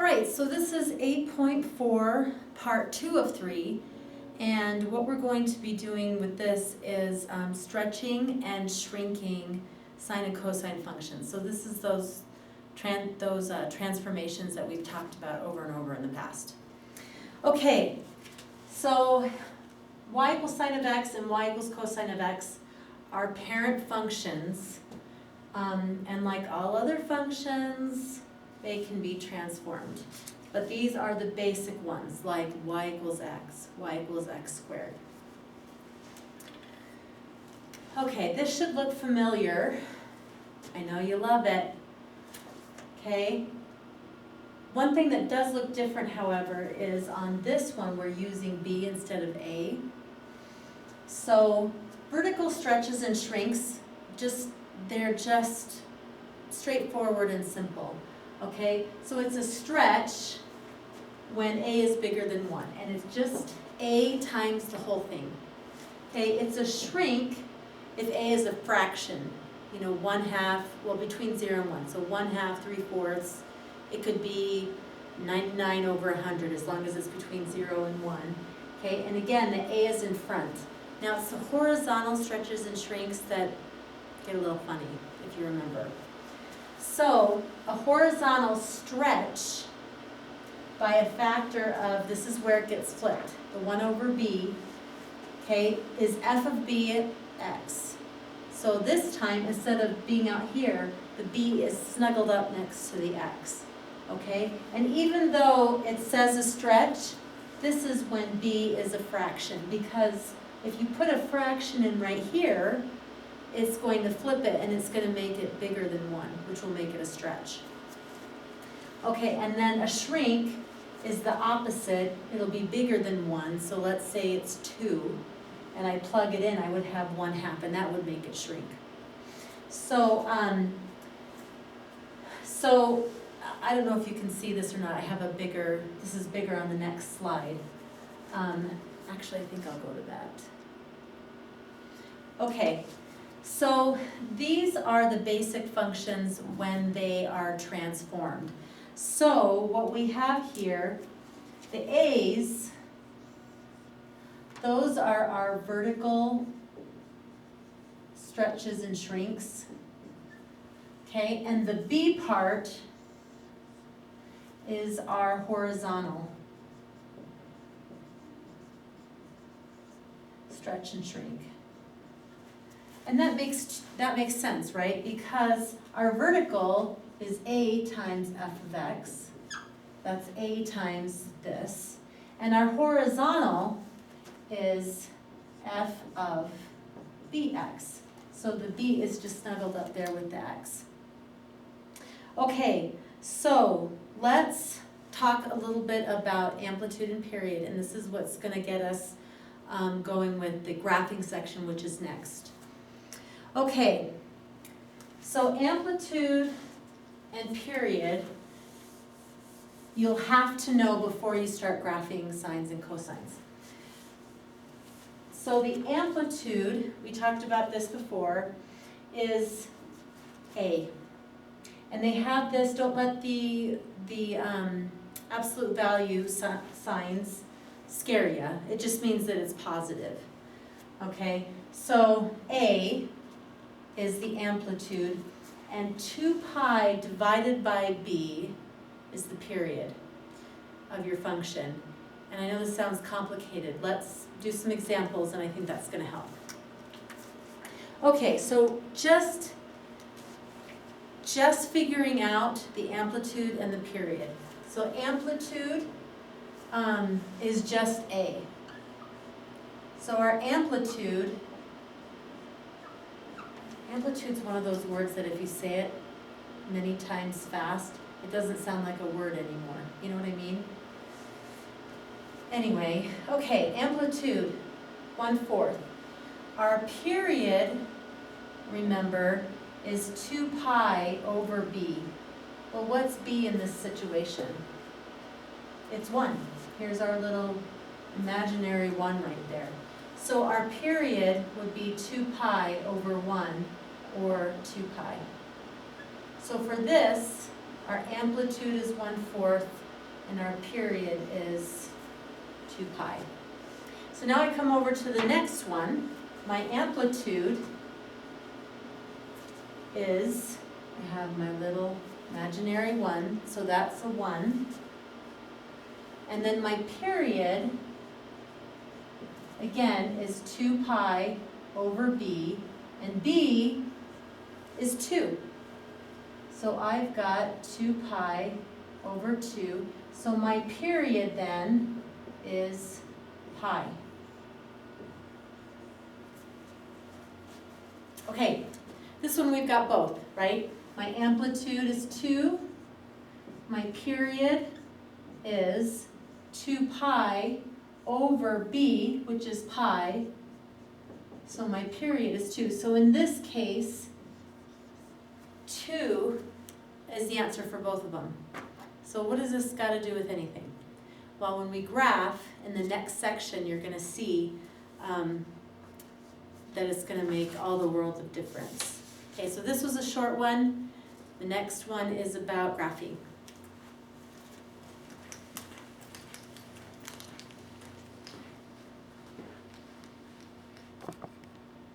right, so this is 8.4, part 2 of 3, and what we're going to be doing with this is stretching and shrinking sine and cosine functions. So this is those transformations that we've talked about over and over in the past. Okay, so y equals sine of x and y equals cosine of x are parent functions, and like all other functions, they can be transformed. But these are the basic ones, like y equals x squared. Okay, this should look familiar. I know you love it. Okay. One thing that does look different, however, is on this one we're using b instead of a. So vertical stretches and shrinks, they're just straightforward and simple. Okay, so it's a stretch when a is bigger than 1, and it's just a times the whole thing. Okay, it's a shrink if a is a fraction, 1/2, well, between 0 and 1, so 1/2, 3/4, it could be 99 over 100 as long as it's between 0 and 1. Okay, and again, the a is in front. Now it's the horizontal stretches and shrinks that get a little funny, if you remember. So a horizontal stretch by a factor of, this is where it gets flipped, the 1 over b, okay, is f of b at x. So this time, instead of being out here, the b is snuggled up next to the x, okay? And even though it says a stretch, this is when b is a fraction, because if you put a fraction in right here, it's going to flip it and it's going to make it bigger than 1, which will make it a stretch. Okay, and then a shrink is the opposite. It'll be bigger than 1, so let's say it's 2, and I plug it in, I would have 1/2, and that would make it shrink. So, I don't know if you can see this or not. I have this is bigger on the next slide. Actually, I think I'll go to that. Okay. So these are the basic functions when they are transformed. So what we have here, the a's, those are our vertical stretches and shrinks. Okay, and the b part is our horizontal stretch and shrink. And that makes sense, right? Because our vertical is a times f of x. That's a times this. And our horizontal is f of bx. So the b is just snuggled up there with the x. Okay, so let's talk a little bit about amplitude and period. And this is what's going to get us going with the graphing section, which is next. Okay, so amplitude and period, you'll have to know before you start graphing sines and cosines. So the amplitude, we talked about this before, is a. And they have this, don't let the absolute value signs scare you. It just means that it's positive. Okay, so a is the amplitude, and 2 pi divided by b is the period of your function. And I know this sounds complicated. Let's do some examples, and I think that's going to help. Okay, so just figuring out the amplitude and the period. So amplitude is just a. So our amplitude's one of those words that if you say it many times fast, it doesn't sound like a word anymore. You know what I mean? Anyway, okay, amplitude, 1/4. Our period, remember, is 2 pi over b. Well, what's b in this situation? It's 1. Here's our little imaginary 1 right there. So our period would be 2 pi over 1, or 2 pi. So for this, our amplitude is 1/4, and our period is 2 pi. So now I come over to the next one. My amplitude is, I have my little imaginary 1, so that's a 1. And then my period, again, is 2 pi over b, and b is 2. So I've got 2 pi over 2. So my period then is pi. Okay, this one we've got both, right? My amplitude is 2. My period is 2 pi over b, which is pi. So my period is 2. So in this case, 2 is the answer for both of them. So what does this got to do with anything? Well, when we graph, in the next section, you're going to see that it's going to make all the world of difference. Okay, so this was a short one. The next one is about graphing.